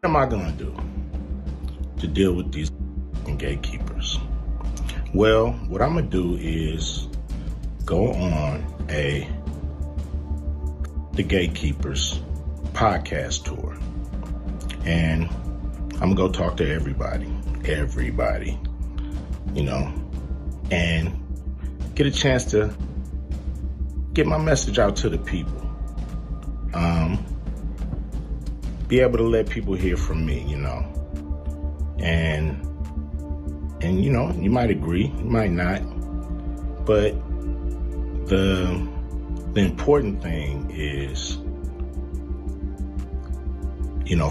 am I going to do to deal with these gatekeepers? Well, what I'm going to do is go on the Gatekeepers podcast tour. And I'm going to go talk to everybody, and get a chance to get my message out to the people. Be able to let people hear from me, and you might agree, you might not, but the important thing is,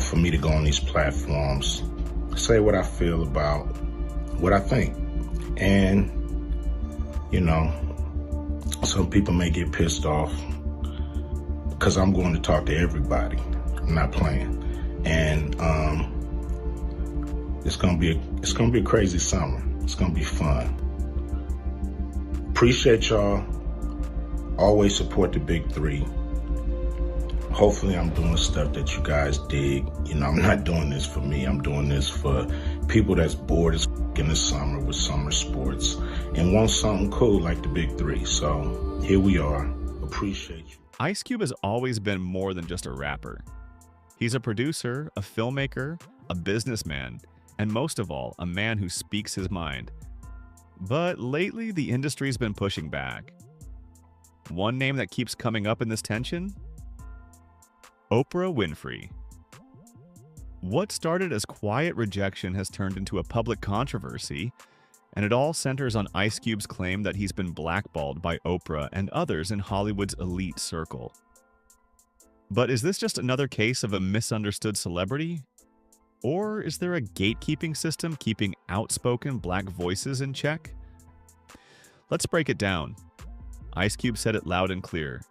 for me to go on these platforms, say what I feel about what I think. And, some people may get pissed off because I'm going to talk to everybody. I'm not playing. And it's gonna be a crazy summer. It's gonna be fun. Appreciate y'all. Always support the big three. Hopefully I'm doing stuff that you guys dig. I'm not doing this for me. I'm doing this for people that's bored as in the summer with summer sports and want something cool like the big three. So here we are. Appreciate you. Ice Cube has always been more than just a rapper. He's a producer, a filmmaker, a businessman, and most of all, a man who speaks his mind. But lately, the industry's been pushing back. One name that keeps coming up in this tension? Oprah Winfrey. What started as quiet rejection has turned into a public controversy, and it all centers on Ice Cube's claim that he's been blackballed by Oprah and others in Hollywood's elite circle. But is this just another case of a misunderstood celebrity? Or is there a gatekeeping system keeping outspoken black voices in check? Let's break it down. Ice Cube said it loud and clear.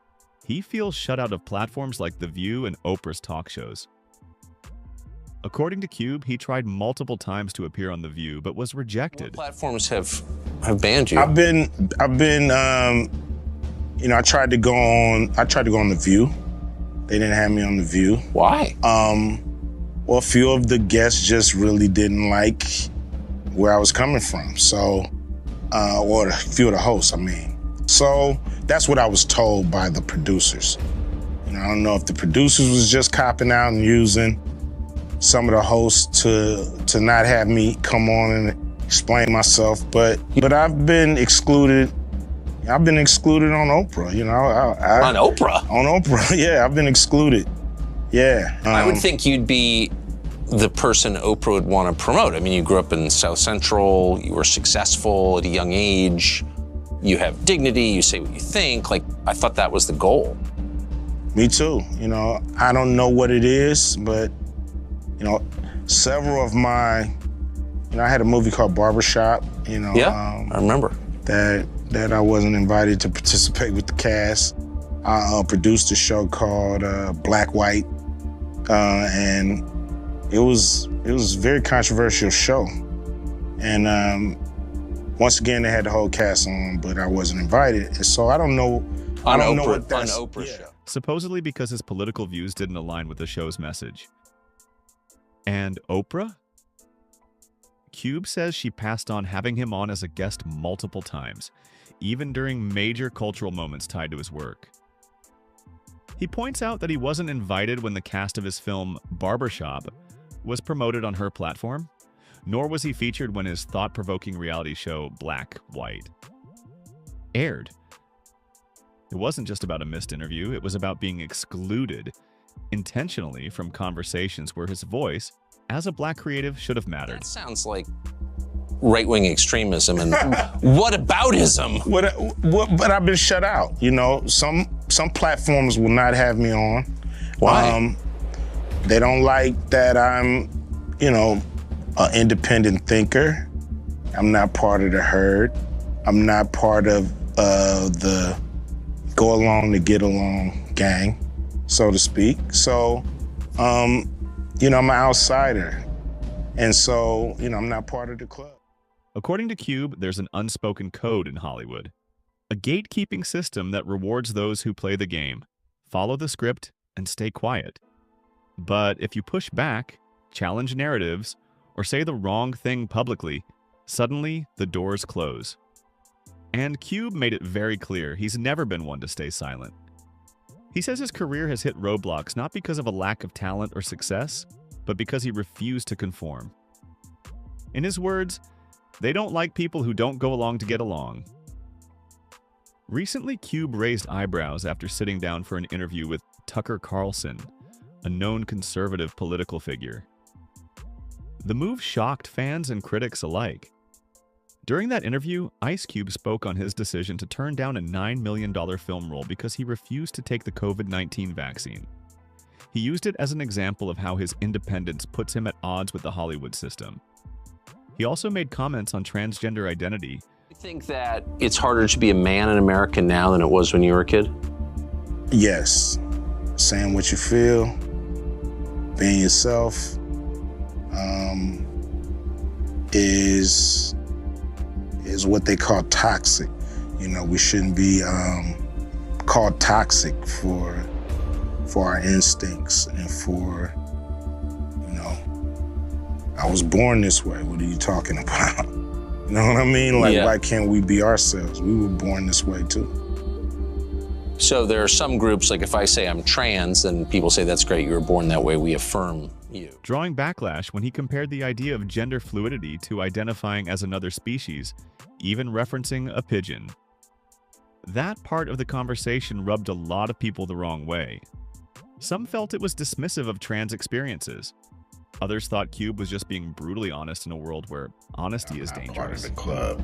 He feels shut out of platforms like The View and Oprah's talk shows. According to Cube, he tried multiple times to appear on The View, but was rejected. What platforms have banned you? I tried to go on The View. They didn't have me on The View. Why? Well, a few of the guests just really didn't like where I was coming from. So, or a few of the hosts, I mean. So that's what I was told by the producers. I don't know if the producers was just copping out and using some of the hosts to not have me come on and explain myself, but I've been excluded. I've been excluded on Oprah. On Oprah? On Oprah, yeah, I've been excluded. Yeah. I would think you'd be the person Oprah would want to promote. I mean, you grew up in South Central, you were successful at a young age, you have dignity, you say what you think. Like, I thought that was the goal. Me too. I don't know what it is, but several of my, I had a movie called Barbershop, Yeah, I remember. That I wasn't invited to participate with the cast. I produced a show called Black White, and it was a very controversial show. And once again, they had the whole cast on, but I wasn't invited. And so I don't know. On Oprah's show. Supposedly because his political views didn't align with the show's message. And Oprah? Cube says she passed on having him on as a guest multiple times, even during major cultural moments tied to his work. He points out that he wasn't invited when the cast of his film Barbershop was promoted on her platform, nor was he featured when his thought-provoking reality show Black White aired. It wasn't just about a missed interview, it was about being excluded intentionally from conversations where his voice, as a black creative, should have mattered. That sounds like right-wing extremism and whataboutism. But I've been shut out. Some platforms will not have me on. Why? They don't like that I'm, an independent thinker. I'm not part of the herd. I'm not part of the go along to get along gang, so to speak. So, I'm an outsider. And so, I'm not part of the club. According to Cube, there's an unspoken code in Hollywood. A gatekeeping system that rewards those who play the game, follow the script, and stay quiet. But if you push back, challenge narratives, or say the wrong thing publicly, suddenly the doors close. And Cube made it very clear he's never been one to stay silent. He says his career has hit roadblocks not because of a lack of talent or success, but because he refused to conform. In his words, they don't like people who don't go along to get along. Recently, Cube raised eyebrows after sitting down for an interview with Tucker Carlson, a known conservative political figure. The move shocked fans and critics alike. During that interview, Ice Cube spoke on his decision to turn down a $9 million film role because he refused to take the COVID-19 vaccine. He used it as an example of how his independence puts him at odds with the Hollywood system. He also made comments on transgender identity. You think that it's harder to be a man in America now than it was when you were a kid? Yes. Saying what you feel, being yourself, is what they call toxic. You know, we shouldn't be called toxic for our instincts and for, you know, I was born this way. What are you talking about? You know what I mean? Like, yeah. Why can't we be ourselves? We were born this way too. So there are some groups, like if I say I'm trans, then people say that's great, you were born that way, we affirm you. Drawing backlash when he compared the idea of gender fluidity to identifying as another species, even referencing a pigeon. That part of the conversation rubbed a lot of people the wrong way. Some felt it was dismissive of trans experiences. Others thought Cube was just being brutally honest in a world where honesty is dangerous. Part of the club.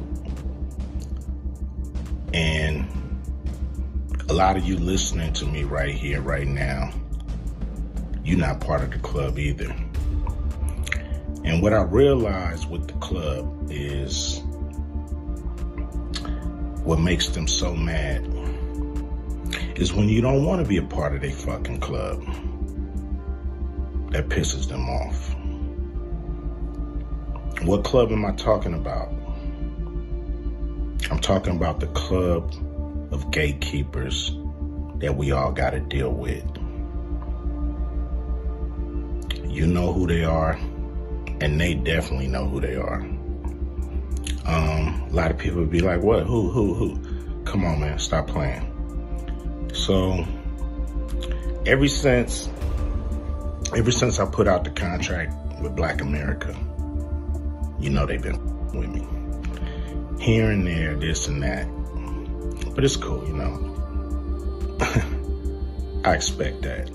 And a lot of you listening to me right here, right now, you're not part of the club either. And what I realized with the club is what makes them so mad is when you don't want to be a part of their fucking club. That pisses them off. What club am I talking about? I'm talking about the club of gatekeepers that we all got to deal with. You know who they are, and they definitely know who they are. A lot of people would be like, what? Who? Come on, man, stop playing. So, ever since I put out the contract with Black America, you know they've been with me. Here and there, this and that. But it's cool, you know. I expect that.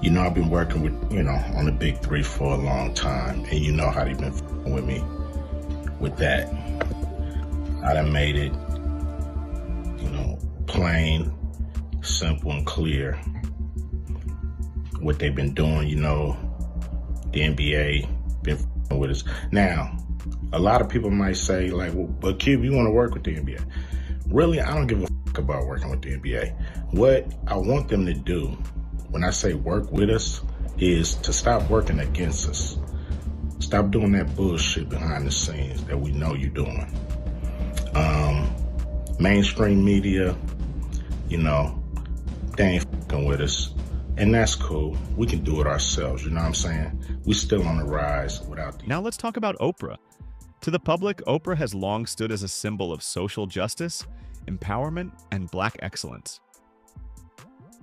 You know, I've been working with, you know, on the big three for a long time, and you know how they've been with me with that. I done made it, you know, plain, simple, and clear what they've been doing. You know, the NBA been with us. Now, a lot of people might say, like, well, but Cube, you want to work with the NBA. Really, I don't give a fuck about working with the NBA. What I want them to do, when I say work with us, is to stop working against us. Stop doing that bullshit behind the scenes that we know you're doing. Mainstream media, you know, they ain't fucking with us. And that's cool. We can do it ourselves, you know what I'm saying? We still on the rise without the... Now let's talk about Oprah. To the public, Oprah has long stood as a symbol of social justice, empowerment, and Black excellence.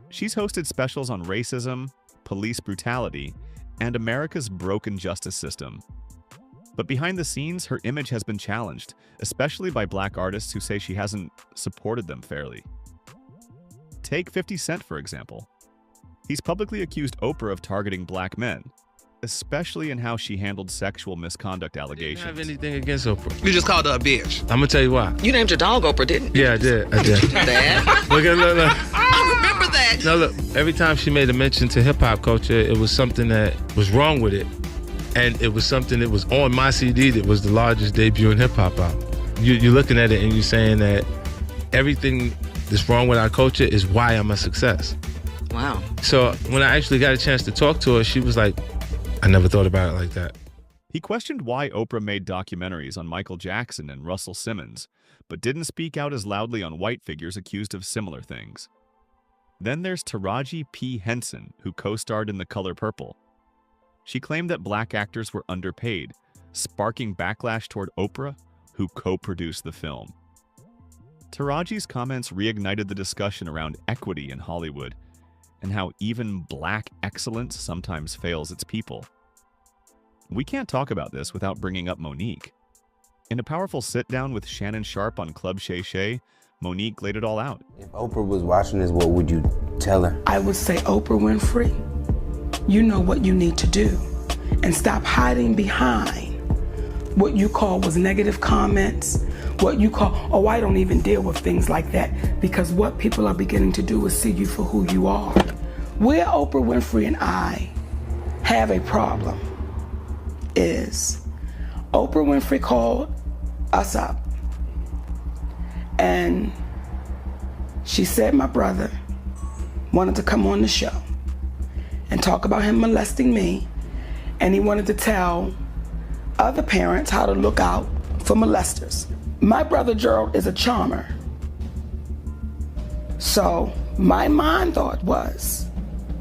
She's hosted specials on racism, police brutality, and America's broken justice system. But behind the scenes, her image has been challenged, especially by Black artists who say she hasn't supported them fairly. Take 50 Cent, for example. He's publicly accused Oprah of targeting Black men, especially in how she handled sexual misconduct allegations. I didn't have anything against Oprah. You just called her a bitch. I'm gonna tell you why. You named your dog Oprah, didn't you? Yeah, I did. I did. That. Look. I remember that. No, look. Every time she made a mention to hip hop culture, it was something that was wrong with it, and it was something that was on my CD that was the largest debut in hip hop album. You're looking at it and you're saying that everything that's wrong with our culture is why I'm a success. Wow. So when I actually got a chance to talk to her, she was like, I never thought about it like that. He questioned why Oprah made documentaries on Michael Jackson and Russell Simmons, but didn't speak out as loudly on white figures accused of similar things. Then there's Taraji P. Henson, who co-starred in The Color Purple. She claimed that black actors were underpaid, sparking backlash toward Oprah, who co-produced the film. Taraji's comments reignited the discussion around equity in Hollywood and how even black excellence sometimes fails its people. We can't talk about this without bringing up Monique. In a powerful sit-down with Shannon Sharpe on Club Shay Shay, Monique laid it all out. If Oprah was watching this, what would you tell her? I would say, Oprah Winfrey, you know what you need to do, and stop hiding behind what you call was negative comments, what you call, oh, I don't even deal with things like that, because what people are beginning to do is see you for who you are. Where Oprah Winfrey and I have a problem is Oprah Winfrey called us up and she said my brother wanted to come on the show and talk about him molesting me, and he wanted to tell other parents how to look out for molesters. My brother Gerald is a charmer. So my mind thought was,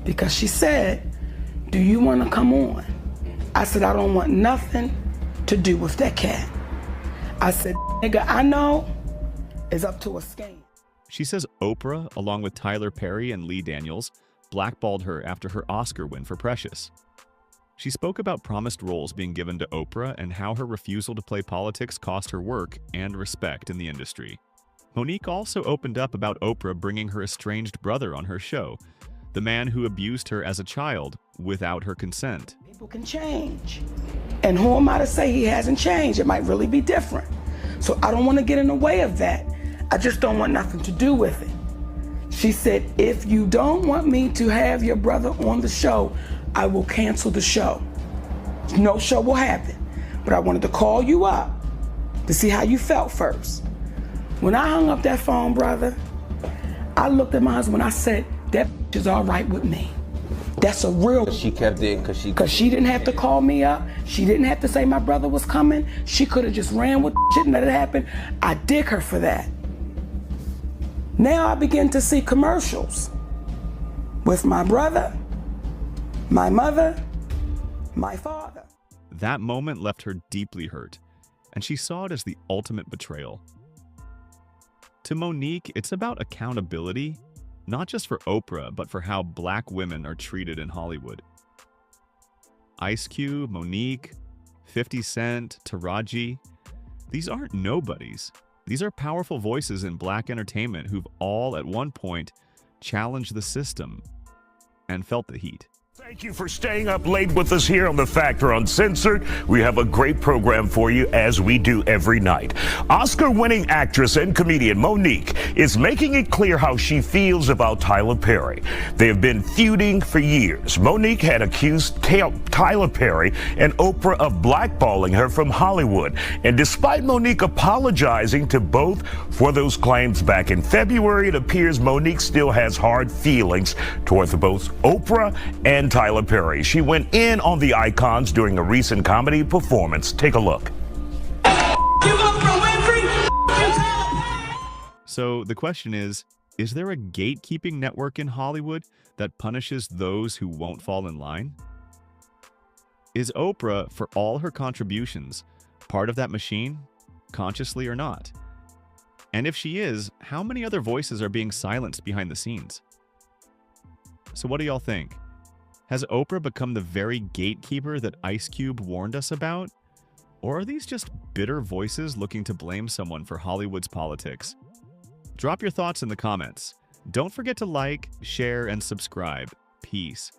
because she said, do you want to come on? I said, I don't want nothing to do with that cat. I said, nigga, I know is up to a scam. She says Oprah, along with Tyler Perry and Lee Daniels, blackballed her after her Oscar win for Precious. She spoke about promised roles being given to Oprah and how her refusal to play politics cost her work and respect in the industry. Monique also opened up about Oprah bringing her estranged brother on her show, the man who abused her as a child without her consent. People can change. And who am I to say he hasn't changed? It might really be different. So I don't want to get in the way of that. I just don't want nothing to do with it. She said, if you don't want me to have your brother on the show, I will cancel the show. No show will happen. But I wanted to call you up to see how you felt first. When I hung up that phone, brother, I looked at my husband and I said, that is all right with me. That's a real. She kept it because she didn't have to call me up. She didn't have to say my brother was coming. She could have just ran with shit and let it happen. I dig her for that. Now I begin to see commercials with my brother, my mother, my father. That moment left her deeply hurt, and she saw it as the ultimate betrayal. To Monique, it's about accountability, not just for Oprah, but for how black women are treated in Hollywood. Ice Cube, Monique, 50 Cent, Taraji, these aren't nobodies. These are powerful voices in black entertainment who've all at one point challenged the system and felt the heat. Thank you for staying up late with us here on The Factor Uncensored. We have a great program for you, as we do every night. Oscar-winning actress and comedian Monique is making it clear how she feels about Tyler Perry. They have been feuding for years. Monique had accused Tyler Perry and Oprah of blackballing her from Hollywood. And despite Monique apologizing to both for those claims back in February, it appears Monique still has hard feelings towards both Oprah and Tyler Perry. She went in on the icons during a recent comedy performance. Take a look. So the question is there a gatekeeping network in Hollywood that punishes those who won't fall in line? Is Oprah, for all her contributions, part of that machine, consciously or not? And if she is, how many other voices are being silenced behind the scenes? So what do y'all think? Has Oprah become the very gatekeeper that Ice Cube warned us about? Or are these just bitter voices looking to blame someone for Hollywood's politics? Drop your thoughts in the comments. Don't forget to like, share, and subscribe. Peace.